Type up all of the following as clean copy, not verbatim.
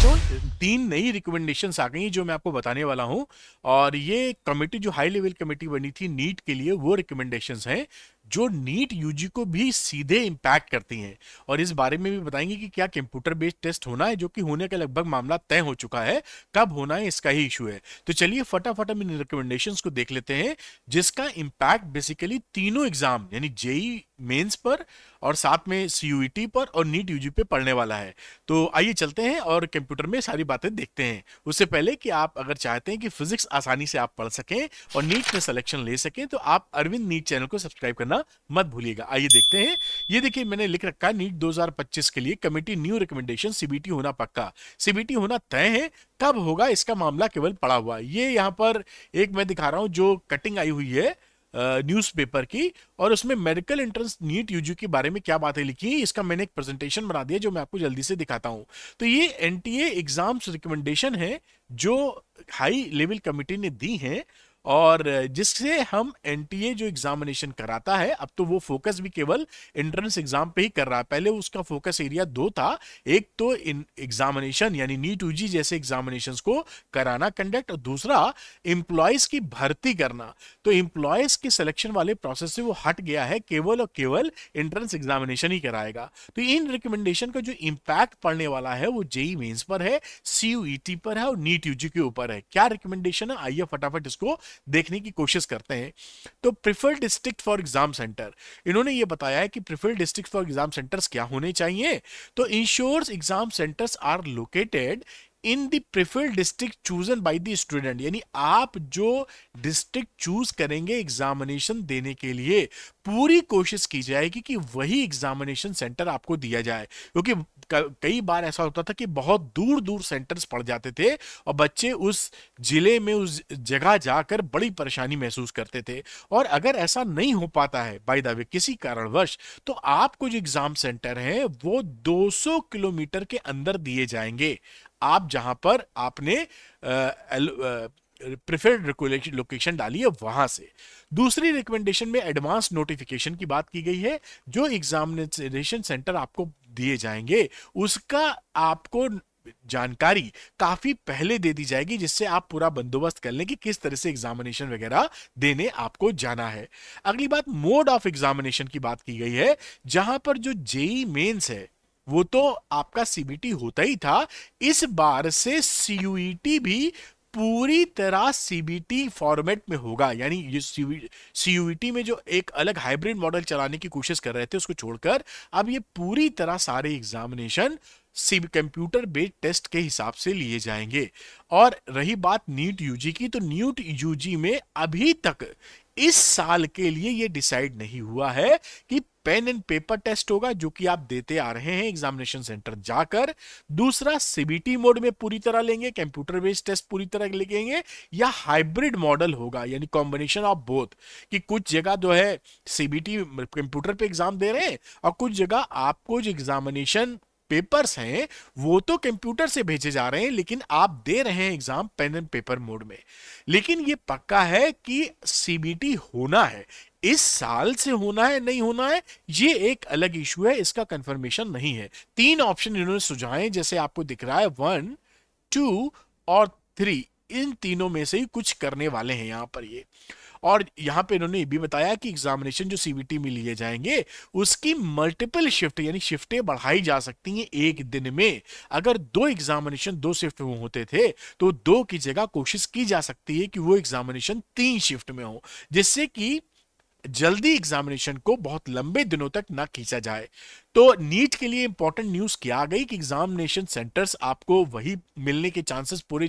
बच्चों 3 नई रिकमेंडेशंस आ गई जो मैं आपको बताने वाला हूं। और ये कमेटी जो हाई लेवल कमेटी बनी थी नीट के लिए, वो रिकमेंडेशंस हैं जो नीट यूजी को भी सीधे इम्पैक्ट करती हैं। और इस बारे में भी बताएंगे कि क्या कंप्यूटर बेस्ड टेस्ट होना है, जो कि होने का लगभग मामला तय हो चुका है, कब होना है इसका ही इशू है। तो चलिए फटाफट हम इन रिकमेंडेशंस को देख लेते हैं, जिसका इम्पैक्ट बेसिकली तीनों एग्जाम यानी जेई मेंस पर और साथ में सीयूईटी पर और नीट यूजी पे पढ़ने वाला है। तो आइए चलते हैं और कंप्यूटर में सारी बातें देखते हैं। उससे पहले कि आप अगर चाहते हैं कि फिजिक्स आसानी से आप पढ़ सकें और नीट में सिलेक्शन ले सकें, तो आप अरविंद नीट चैनल को सब्सक्राइब करना मत भूलिएगा। आइए देखते हैं। ये देखिए मैंने लिख रखा है नीट 2025 के लिए कमेटी न्यू रिकमेंडेशन, सीबीटी होना पक्का। सीबीटी होना तय है, कब होगा इसका मामला केवल पड़ा हुआ है। ये यहाँ पर एक मैं दिखा रहा हूं जो कटिंग आई हुई है न्यूज़पेपर की, और उसमें मेडिकल एंट्रेंस नीट यूजी के बारे में क्या बातें लिखी हैं, इसका मैंने एक प्रेजेंटेशन बना दिया जो मैं आपको जल्दी से दिखाता हूं। तो ये एनटीए एग्जाम्स रिकमेंडेशन है जो हाई लेवल कमेटी ने दी हैं, और जिससे हम एनटीए जो एग्जामिनेशन कराता है, अब तो वो फोकस भी केवल एंट्रेंस एग्जाम पे ही कर रहा है। पहले उसका फोकस एरिया 2 था, एक तो इन एग्जामिनेशन यानी नीट यूजी जैसे एग्जामिनेशंस को कराना कंडक्ट, और दूसरा एम्प्लॉयज की भर्ती करना। तो एम्प्लॉयज के सिलेक्शन वाले प्रोसेस से वो हट गया है, केवल और केवल एंट्रेंस एग्जामिनेशन ही कराएगा। तो इन रिकमेंडेशन का जो इंपैक्ट पड़ने वाला है वो जेई मेंस पर है, सीयूईटी पर है और नीट यूजी के ऊपर है। क्या रिकमेंडेशन है, आइए फटाफट इसको देखने की कोशिश करते हैं। तो preferred district for exam centre, इन्होंने ये बताया है कि preferred district for exam centres क्या होने चाहिए। तो ensures exam centres are located in the preferred district chosen by the student, यानी आप जो डिस्ट्रिक्ट चूज करेंगे एग्जामिनेशन देने के लिए, पूरी कोशिश की जाएगी कि वही एग्जामिनेशन सेंटर आपको दिया जाए। क्योंकि कई बार ऐसा होता था कि बहुत दूर दूर सेंटर्स पड़ जाते थे और बच्चे उस जिले में उस जगह जाकर बड़ी परेशानी महसूस करते थे। और अगर ऐसा नहीं हो पाता है बाय द वे किसी कारणवश, तो आपको जो एग्जाम सेंटर है वो 200 किलोमीटर के अंदर दिए जाएंगे, आप जहां पर आपने प्रेफर्ड लोकेशन डाली है वहां से। दूसरी रिकमेंडेशन में एडवांस नोटिफिकेशन की बात की गई है। जो एग्जामिनेशन सेंटर आपको दिए जाएंगे उसका आपको जानकारी काफी पहले दे दी जाएगी, जिससे आप पूरा बंदोबस्त कर लें कि किस तरह से एग्जामिनेशन वगैरह देने आपको जाना है। अगली बात मोड ऑफ एग्जामिनेशन की बात की गई है, जहां पर जो जेई मेंस है वो तो आपका सीबीटी होता ही था, इस बार से सीयूईटी भी पूरी तरह सीबीटी फॉर्मेट में होगा। यानी ये सीयूईटी में जो एक अलग हाइब्रिड मॉडल चलाने की कोशिश कर रहे थे उसको छोड़कर अब ये पूरी तरह सारे एग्जामिनेशन कंप्यूटर बेस्ड टेस्ट के हिसाब से लिए जाएंगे। और रही बात नीट यूजी की, तो नीट यूजी में अभी तक इस साल के लिए यह डिसाइड नहीं हुआ है कि पेन एंड पेपर टेस्ट होगा जो कि आप देते आ रहे हैं एग्जामिनेशन सेंटर जाकर, दूसरा सीबीटी मोड में पूरी तरह लेंगे, कंप्यूटर बेस्ड टेस्ट पूरी तरह लेंगे, या हाइब्रिड मॉडल होगा यानी कॉम्बिनेशन ऑफ बोथ, कि कुछ जगह जो है सीबीटी कंप्यूटर पे एग्जाम दे रहे हैं और कुछ जगह आपको जो एग्जामिनेशन पेपर्स हैं वो तो कंप्यूटर से भेजे जा रहे हैं, लेकिन आप दे रहे हैं exam pen and paper mode में। लेकिन ये पक्का है कि सीबीटी होना है, इस साल से होना है नहीं होना है ये एक अलग इशू है, इसका कंफर्मेशन नहीं है। 3 ऑप्शन इन्होंने सुझाए जैसे आपको दिख रहा है 1, 2 और 3, इन तीनों में से ही कुछ करने वाले हैं यहां पर ये। और यहां पे इन्होंने ये भी बताया कि एग्जामिनेशन जो सीबीटी में लिए जाएंगे उसकी मल्टीपल शिफ्ट यानी शिफ्टें बढ़ाई जा सकती हैं एक दिन में। अगर 2 एग्जामिनेशन 2 शिफ्ट में होते थे तो 2 की जगह कोशिश की जा सकती है कि वो एग्जामिनेशन 3 शिफ्ट में हो, जिससे कि जल्दी एग्जामिनेशन को बहुत लंबे दिनों तक ना खींचा जाए। तो नीट के लिए इंपॉर्टेंट न्यूज क्या आ गई कि एग्जामिनेशन सेंटर्स आपको वही मिलने के चांसेस पूरे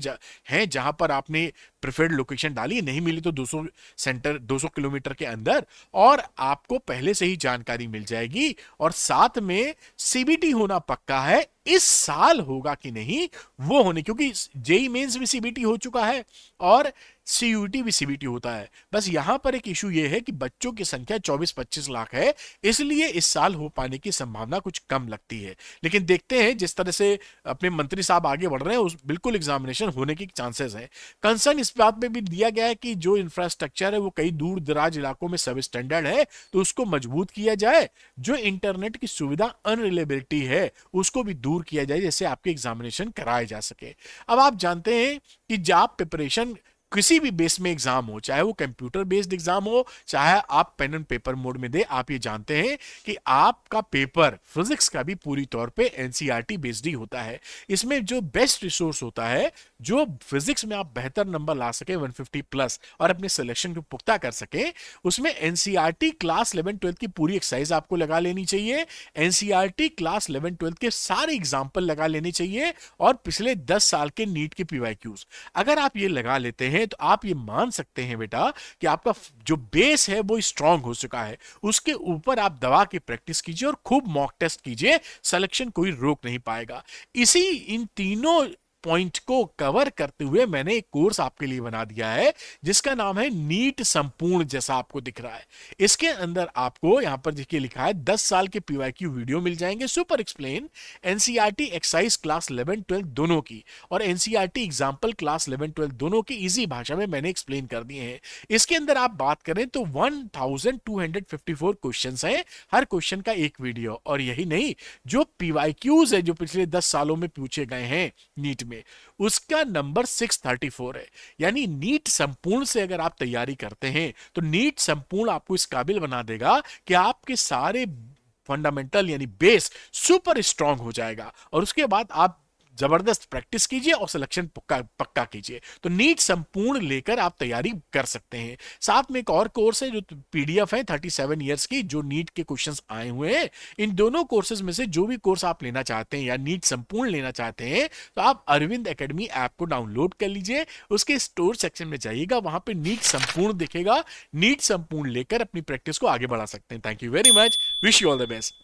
हैं जहां पर आपने प्रेफर्ड लोकेशन डाली, नहीं मिली तो 200 सेंटर 200 किलोमीटर के अंदर, और आपको पहले से ही जानकारी मिल जाएगी। और साथ में सीबीटी होना पक्का है, इस साल होगा कि नहीं वो होने, क्योंकि जेई मेंस भी सीबीटी हो चुका है और सीयूटी भी सीबीटी होता है। बस यहां पर एक इशू ये है कि बच्चों की संख्या 24-25 लाख है, इसलिए इस साल हो पाने की संभावना संभावना कुछ कम लगती है। लेकिन देखते हैं जिस तरह से अपने मंत्री साहब आगे बढ़ रहे हैं, उस बिल्कुल एग्जामिनेशन होने की चांसेस है। कंसर्न इस बात में भी दिया गया है कि जो इंफ्रास्ट्रक्चर है वो कई दूर दराज इलाकों में सब स्टैंडर्ड है, तो उसको मजबूत किया जाए। जो इंटरनेट की सुविधा अनरिलेबिलिटी है उसको भी दूर किया जाए, जैसे आपके एग्जामिनेशन कराए जा सके। अब आप जानते हैं कि जॉब प्रिपरेशन किसी भी बेस में एग्जाम हो, चाहे वो कंप्यूटर बेस्ड एग्जाम हो, चाहे आप पेन एंड पेपर मोड में दे, आप ये जानते हैं कि आपका पेपर फिजिक्स का भी पूरी तौर पे एनसीईआरटी बेस्ड ही होता है। इसमें जो बेस्ट रिसोर्स होता है, जो फिजिक्स में आप बेहतर नंबर ला सके 150 प्लस और अपने सिलेक्शन को पुख्ता कर सके, उसमें एनसीईआरटी क्लास 11-12 की पूरी एक्सरसाइज आपको लगा लेनी चाहिए। एनसीईआरटी क्लास 11-12 के सारे एग्जाम्पल लगा लेने चाहिए और पिछले 10 साल के नीट के पीवाईक्यूज अगर आप ये लगा लेते हैं तो आप ये मान सकते हैं बेटा कि आपका जो बेस है वो स्ट्रांग हो चुका है। उसके ऊपर आप दवा की प्रैक्टिस कीजिए और खूब मॉक टेस्ट कीजिए, सिलेक्शन कोई रोक नहीं पाएगा। इसी इन तीनों पॉइंट को कवर करते हुए मैंने एक कोर्स आपके लिए बना दिया है जिसका नाम है नीट संपूर्ण, जैसा आपको दिख रहा है। इसके अंदर आपको यहां पर देखिए लिखा है 10 साल के पीवाईक्यू वीडियो मिल जाएंगे, super explain, NCERT exercise class 11-12 दोनों की और एनसीईआरटी एग्जाम्पल क्लास 11-12 दोनों की इजी भाषा में मैंने एक्सप्लेन कर दिए हैं। इसके अंदर आप बात करें तो 1254 क्वेश्चन है, हर क्वेश्चन का एक वीडियो। और यही नहीं, जो पीवाईक्यूज है जो पिछले 10 सालों में पूछे गए हैं नीट में, उसका नंबर 634 है। यानी नीट संपूर्ण से अगर आप तैयारी करते हैं तो नीट संपूर्ण आपको इस काबिल बना देगा कि आपके सारे फंडामेंटल यानी बेस सुपर स्ट्रांग हो जाएगा और उसके बाद आप जबरदस्त प्रैक्टिस कीजिए और सिलेक्शन पक्का कीजिए। तो नीट संपूर्ण लेकर आप तैयारी कर सकते हैं। साथ में एक और कोर्स है जो पीडीएफ है 37 इयर्स की, जो नीट के क्वेश्चंस आए हुए हैं। इन दोनों कोर्सेज में से जो भी कोर्स आप लेना चाहते हैं या नीट संपूर्ण लेना चाहते हैं तो आप अरविंद एकेडमी ऐप को डाउनलोड कर लीजिए, उसके स्टोर सेक्शन में जाइएगा, वहां पे नीट संपूर्ण दिखेगा। नीट संपूर्ण लेकर अपनी प्रैक्टिस को आगे बढ़ा सकते हैं। Thank you very much, wish you all the best.